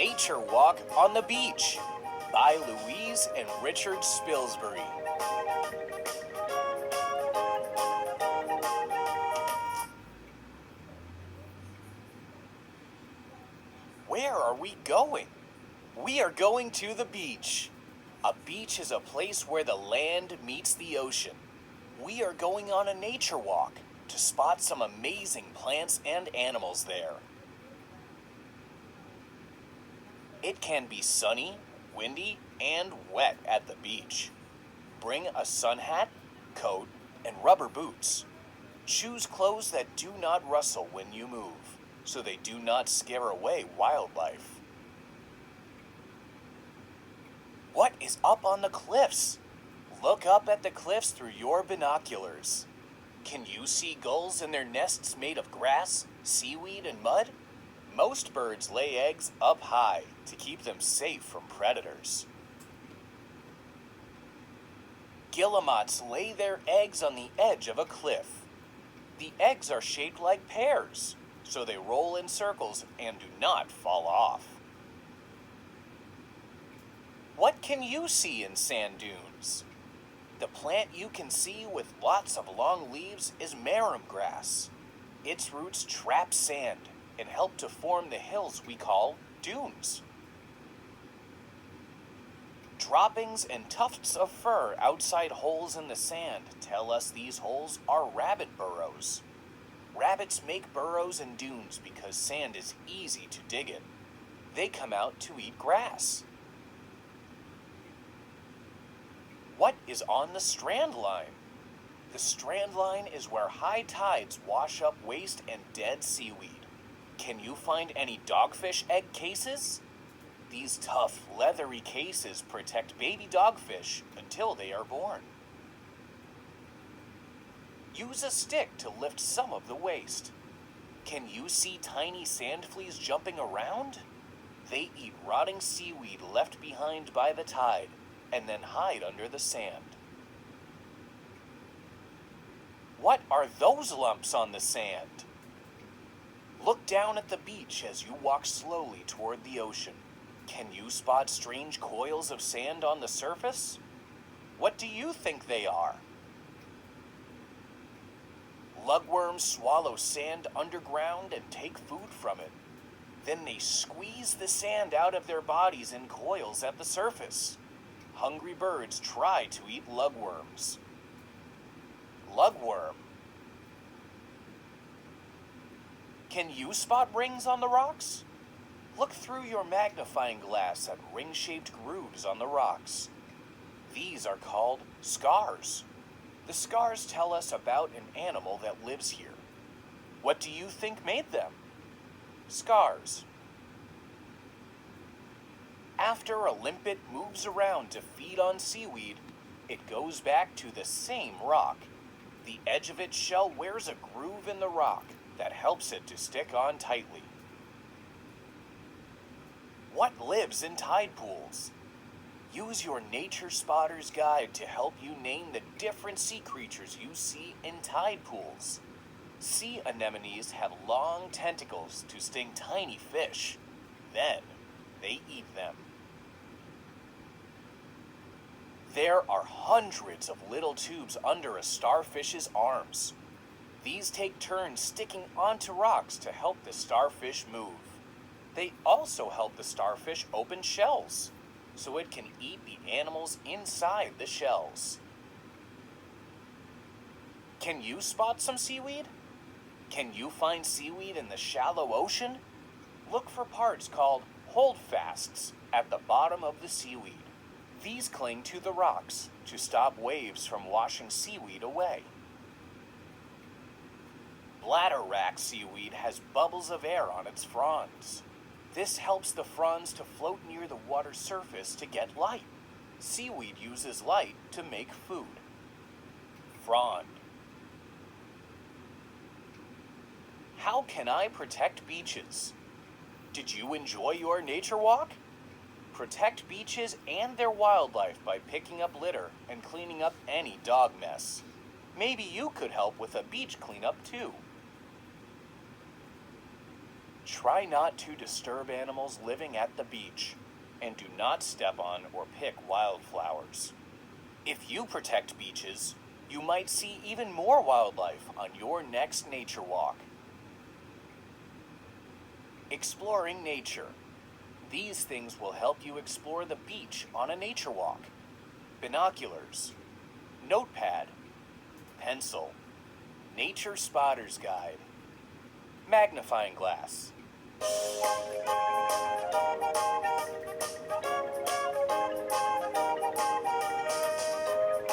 Nature Walk on the Beach by Louise and Richard Splisbury. Where are we going? We are going to the beach. A beach is a place where the land meets the ocean. We are going on a nature walk to spot some amazing plants and animals there. It can be sunny, windy, and wet at the beach. Bring a sun hat, coat, and rubber boots. Choose clothes that do not rustle when you move, so they do not scare away wildlife. What is up on the cliffs? Look up at the cliffs through your binoculars. Can you see gulls in their nests made of grass, seaweed, and mud? Most birds lay eggs up high to keep them safe from predators. Guillemots lay their eggs on the edge of a cliff. The eggs are shaped like pears, so they roll in circles and do not fall off. What can you see in sand dunes? The plant you can see with lots of long leaves is marram grass. Its roots trap sand and help to form the hills we call dunes. Droppings and tufts of fur outside holes in the sand tell us these holes are rabbit burrows. Rabbits make burrows in dunes because sand is easy to dig in. They come out to eat grass. What is on the strand line? The strand line is where high tides wash up waste and dead seaweed. Can you find any dogfish egg cases? These tough, leathery cases protect baby dogfish until they are born. Use a stick to lift some of the waste. Can you see tiny sand fleas jumping around? They eat rotting seaweed left behind by the tide and then hide under the sand. What are those lumps on the sand? Look down at the beach as you walk slowly toward the ocean. Can you spot strange coils of sand on the surface? What do you think they are? Lugworms swallow sand underground and take food from it. Then they squeeze the sand out of their bodies in coils at the surface. Hungry birds try to eat lugworms. Lugworm. Can you spot rings on the rocks? Look through your magnifying glass at ring-shaped grooves on the rocks. These are called scars. The scars tell us about an animal that lives here. What do you think made them? Scars. After a limpet moves around to feed on seaweed, it goes back to the same rock. The edge of its shell wears a groove in the rock that helps it to stick on tightly. What lives in tide pools? Use your Nature Spotter's Guide to help you name the different sea creatures you see in tide pools. Sea anemones have long tentacles to sting tiny fish. Then, they eat them. There are hundreds of little tubes under a starfish's arms. These take turns sticking onto rocks to help the starfish move. They also help the starfish open shells, so it can eat the animals inside the shells. Can you spot some seaweed? Can you find seaweed in the shallow ocean? Look for parts called holdfasts at the bottom of the seaweed. These cling to the rocks to stop waves from washing seaweed away. Bladderwrack seaweed has bubbles of air on its fronds. This helps the fronds to float near the water surface to get light. Seaweed uses light to make food. Frond. How can I protect beaches? Did you enjoy your nature walk? Protect beaches and their wildlife by picking up litter and cleaning up any dog mess. Maybe you could help with a beach cleanup too. Try not to disturb animals living at the beach, and do not step on or pick wildflowers. If you protect beaches, you might see even more wildlife on your next nature walk. Exploring nature. These things will help you explore the beach on a nature walk. Binoculars, notepad, pencil, nature spotter's guide, magnifying glass.